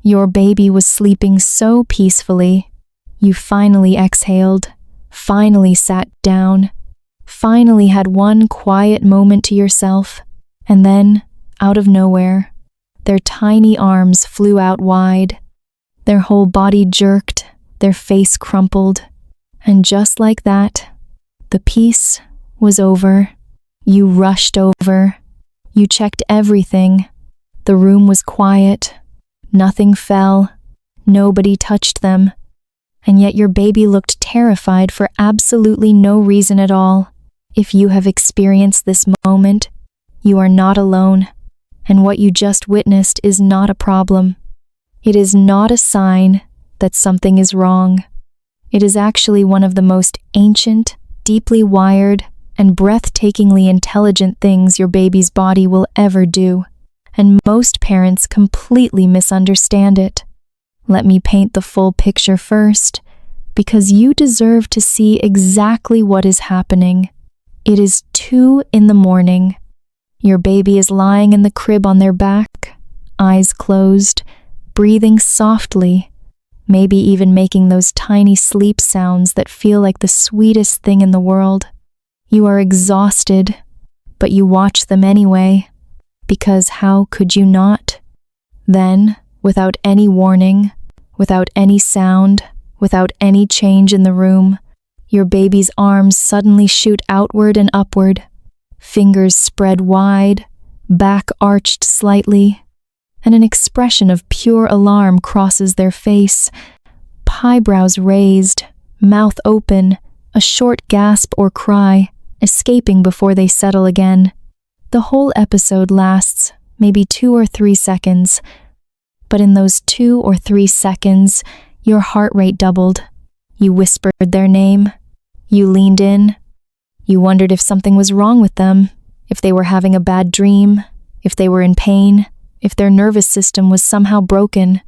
Your baby was sleeping so peacefully. You finally exhaled, finally sat down, finally had one quiet moment to yourself, and then, out of nowhere, their tiny arms flew out wide, their whole body jerked, their face crumpled, and just like that, the peace was over. You rushed over. You checked everything. The room was quiet. Nothing fell. Nobody touched them. And yet your baby looked terrified for absolutely no reason at all. If you have experienced this moment, you are not alone. And what you just witnessed is not a problem. It is not a sign that something is wrong. It is actually one of the most ancient, deeply wired, and breathtakingly intelligent things your baby's body will ever do. And most parents completely misunderstand it. Let me paint the full picture first, because you deserve to see exactly what is happening. It is 2 a.m. Your baby is lying in the crib on their back, eyes closed, breathing softly, maybe even making those tiny sleep sounds that feel like the sweetest thing in the world. You are exhausted, but you watch them anyway, because how could you not? Then, without any warning, without any sound, without any change in the room, your baby's arms suddenly shoot outward and upward, fingers spread wide, back arched slightly, and an expression of pure alarm crosses their face, eyebrows raised, mouth open, a short gasp or cry, escaping before they settle again. The whole episode lasts maybe 2 or 3 seconds, but in those 2 or 3 seconds, your heart rate doubled. You whispered their name. You leaned in. You wondered if something was wrong with them, if they were having a bad dream, if they were in pain, if their nervous system was somehow broken,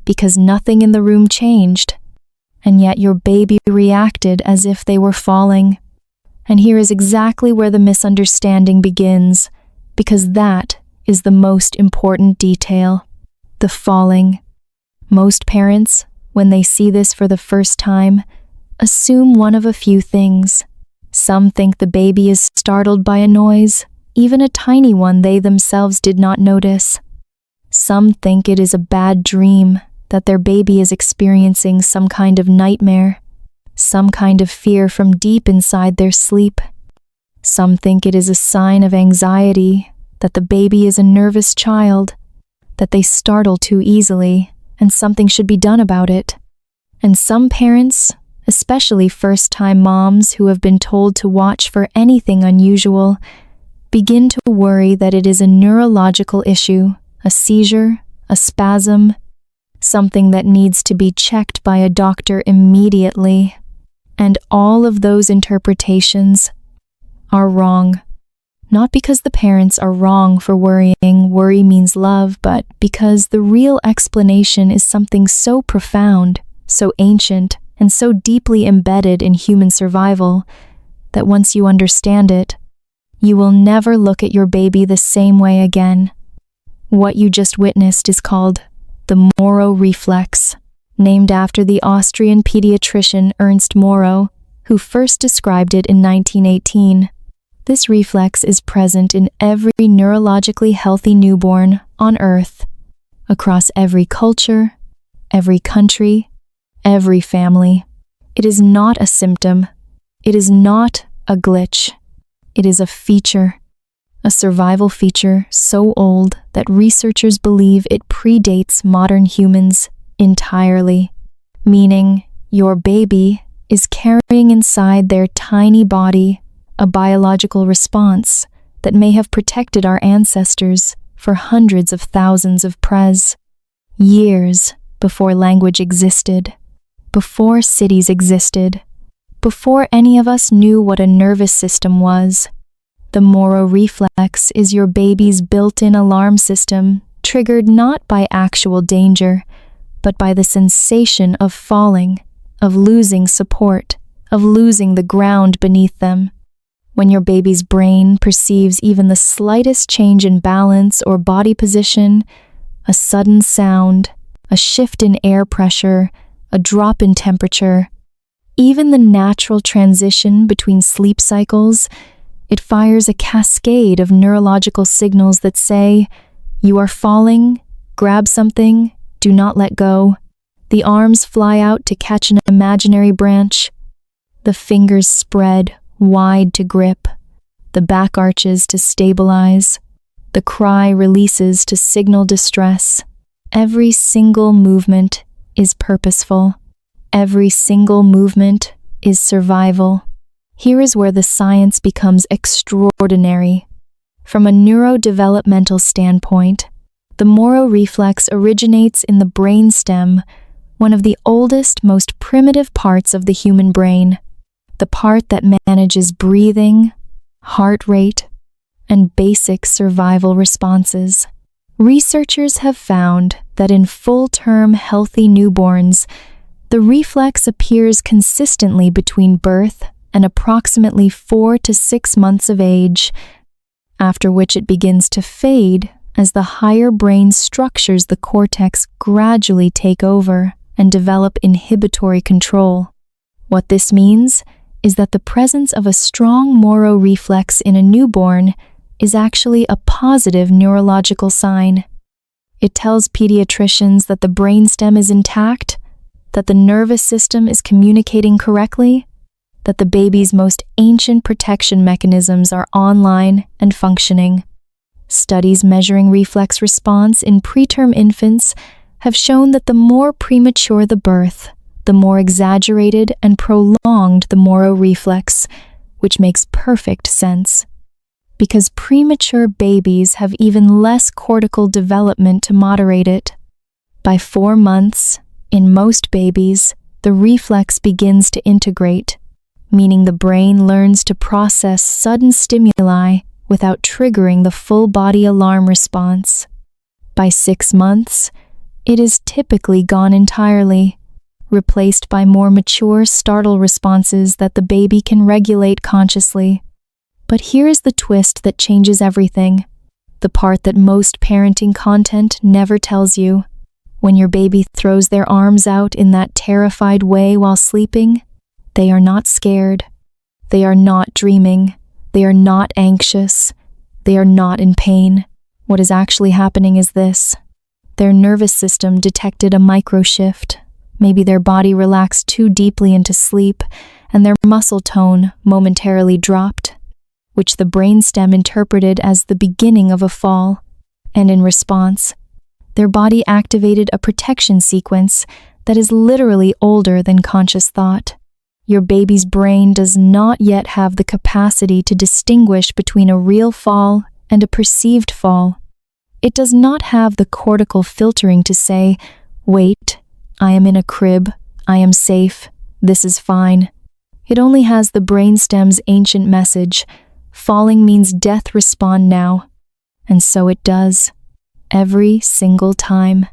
because nothing in the room changed, and yet your baby reacted as if they were falling. And here is exactly where the misunderstanding begins, because that is the most important detail: the falling. Most parents, when they see this for the first time, assume one of a few things. Some think the baby is startled by a noise, even a tiny one they themselves did not notice. Some think it is a bad dream, that their baby is experiencing some kind of nightmare, some kind of fear from deep inside their sleep. Some think it is a sign of anxiety, that the baby is a nervous child, that they startle too easily, and something should be done about it. And some parents, especially first-time moms who have been told to watch for anything unusual, begin to worry that it is a neurological issue, a seizure, a spasm, something that needs to be checked by a doctor immediately. And all of those interpretations are wrong. Not because the parents are wrong for worrying, worry means love, but because the real explanation is something so profound, so ancient, and so deeply embedded in human survival that once you understand it, you will never look at your baby the same way again. What you just witnessed is called the Moro Reflex, named after the Austrian pediatrician Ernst Moro, who first described it in 1918. This reflex is present in every neurologically healthy newborn on Earth, across every culture, every country, every family. It is not a symptom. It is not a glitch. It is a feature, a survival feature so old that researchers believe it predates modern humans entirely, meaning your baby is carrying inside their tiny body a biological response that may have protected our ancestors for hundreds of thousands of years before language existed, before cities existed, before any of us knew what a nervous system was. The Moro Reflex is your baby's built-in alarm system, triggered not by actual danger, but by the sensation of falling, of losing support, of losing the ground beneath them. When your baby's brain perceives even the slightest change in balance or body position, a sudden sound, a shift in air pressure, a drop in temperature. Even the natural transition between sleep cycles, it fires a cascade of neurological signals that say, "You are falling, grab something, do not let go." The arms fly out to catch an imaginary branch. The fingers spread wide to grip. The back arches to stabilize. The cry releases to signal distress. Every single movement is purposeful. Every single movement is survival. Here is where the science becomes extraordinary. From a neurodevelopmental standpoint, the Moro Reflex originates in the brainstem, one of the oldest, most primitive parts of the human brain, the part that manages breathing, heart rate, and basic survival responses. Researchers have found that in full-term healthy newborns, the reflex appears consistently between birth and approximately 4 to 6 months of age, after which it begins to fade as the higher brain structures the cortex gradually take over and develop inhibitory control. What this means is that the presence of a strong Moro reflex in a newborn is actually a positive neurological sign. It tells pediatricians that the brainstem is intact, that the nervous system is communicating correctly, that the baby's most ancient protection mechanisms are online and functioning. Studies measuring reflex response in preterm infants have shown that the more premature the birth, the more exaggerated and prolonged the Moro reflex, which makes perfect sense. Because premature babies have even less cortical development to moderate it. By 4 months, in most babies, the reflex begins to integrate, meaning the brain learns to process sudden stimuli without triggering the full-body alarm response. By 6 months, it is typically gone entirely, replaced by more mature startle responses that the baby can regulate consciously. But here is the twist that changes everything, the part that most parenting content never tells you. When your baby throws their arms out in that terrified way while sleeping, they are not scared. They are not dreaming. They are not anxious. They are not in pain. What is actually happening is this. Their nervous system detected a micro-shift. Maybe their body relaxed too deeply into sleep, and their muscle tone momentarily dropped, which the brainstem interpreted as the beginning of a fall. And in response, their body activated a protection sequence that is literally older than conscious thought. Your baby's brain does not yet have the capacity to distinguish between a real fall and a perceived fall. It does not have the cortical filtering to say, "Wait, I am in a crib, I am safe, this is fine." It only has the brainstem's ancient message, "Falling means death, respond now." And so it does. Every single time.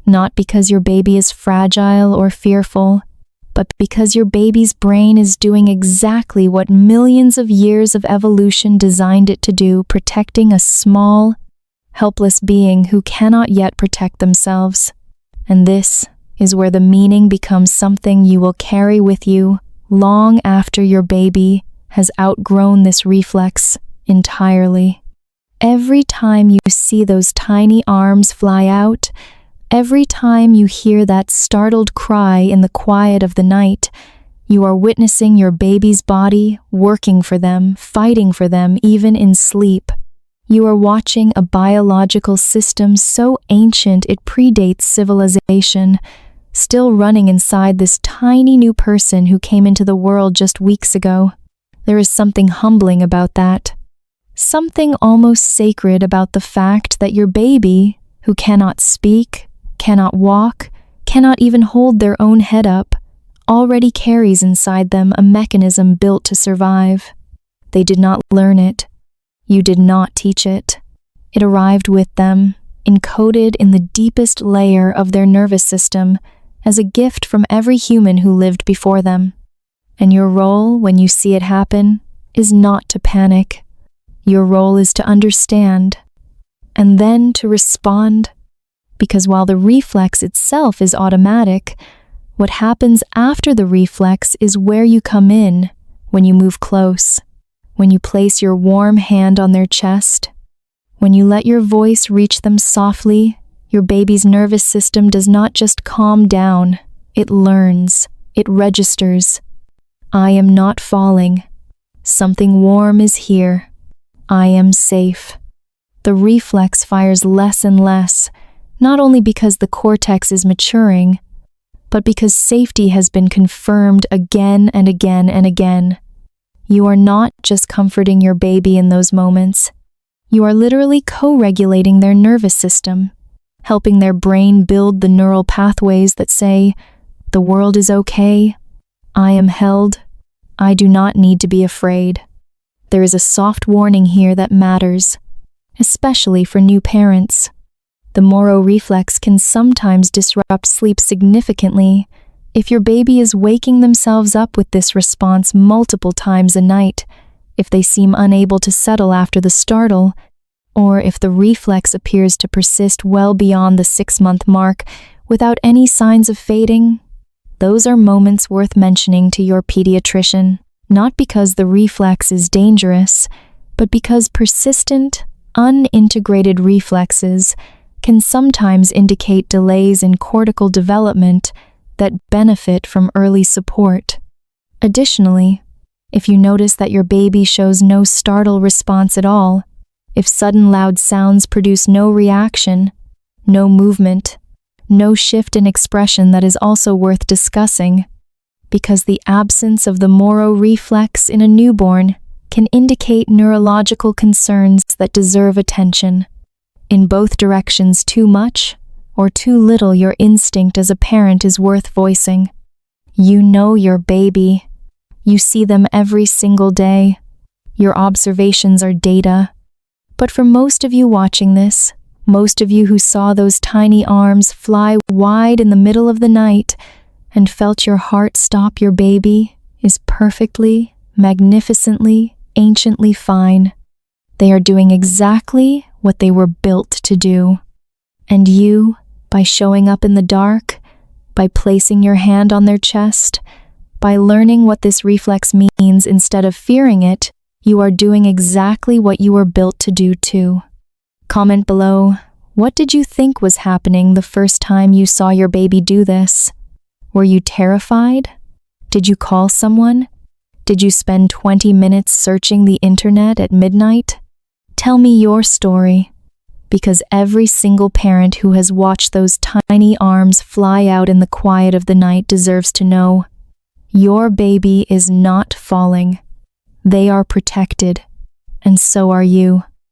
Not because your baby is fragile or fearful, but because your baby's brain is doing exactly what millions of years of evolution designed it to do, protecting a small, helpless being who cannot yet protect themselves. And this is where the meaning becomes something you will carry with you long after your baby has outgrown this reflex entirely. Every time you see those tiny arms fly out, every time you hear that startled cry in the quiet of the night, you are witnessing your baby's body working for them, fighting for them, even in sleep. You are watching a biological system so ancient it predates civilization, still running inside this tiny new person who came into the world just weeks ago. There is something humbling about that. Something almost sacred about the fact that your baby, who cannot speak, cannot walk, cannot even hold their own head up, already carries inside them a mechanism built to survive. They did not learn it. You did not teach it. It arrived with them, encoded in the deepest layer of their nervous system, as a gift from every human who lived before them. And your role, when you see it happen, is not to panic. Your role is to understand, and then to respond. Because while the reflex itself is automatic, what happens after the reflex is where you come in, when you move close, when you place your warm hand on their chest, when you let your voice reach them softly. Your baby's nervous system does not just calm down, it learns, it registers. I am not falling. Something warm is here. I am safe. The reflex fires less and less, not only because the cortex is maturing, but because safety has been confirmed again and again and again. You are not just comforting your baby in those moments. You are literally co-regulating their nervous system, helping their brain build the neural pathways that say, the world is okay, I am held, I do not need to be afraid. There is a soft warning here that matters, especially for new parents. The Moro Reflex can sometimes disrupt sleep significantly if your baby is waking themselves up with this response multiple times a night, if they seem unable to settle after the startle, or if the reflex appears to persist well beyond the 6-month mark without any signs of fading. Those are moments worth mentioning to your pediatrician, not because the reflex is dangerous, but because persistent, unintegrated reflexes can sometimes indicate delays in cortical development that benefit from early support. Additionally, if you notice that your baby shows no startle response at all, if sudden loud sounds produce no reaction, no movement, no shift in expression, that is also worth discussing, because the absence of the Moro reflex in a newborn can indicate neurological concerns that deserve attention. In both directions, too much or too little, your instinct as a parent is worth voicing. You know your baby. You see them every single day. Your observations are data. But for most of you watching this, most of you who saw those tiny arms fly wide in the middle of the night and felt your heart stop, your baby is perfectly, magnificently, anciently fine. They are doing exactly what they were built to do. And you, by showing up in the dark, by placing your hand on their chest, by learning what this reflex means instead of fearing it, you are doing exactly what you were built to do too. Comment below, what did you think was happening the first time you saw your baby do this? Were you terrified? Did you call someone? Did you spend 20 minutes searching the internet at midnight? Tell me your story, because every single parent who has watched those tiny arms fly out in the quiet of the night deserves to know, your baby is not falling. They are protected, and so are you.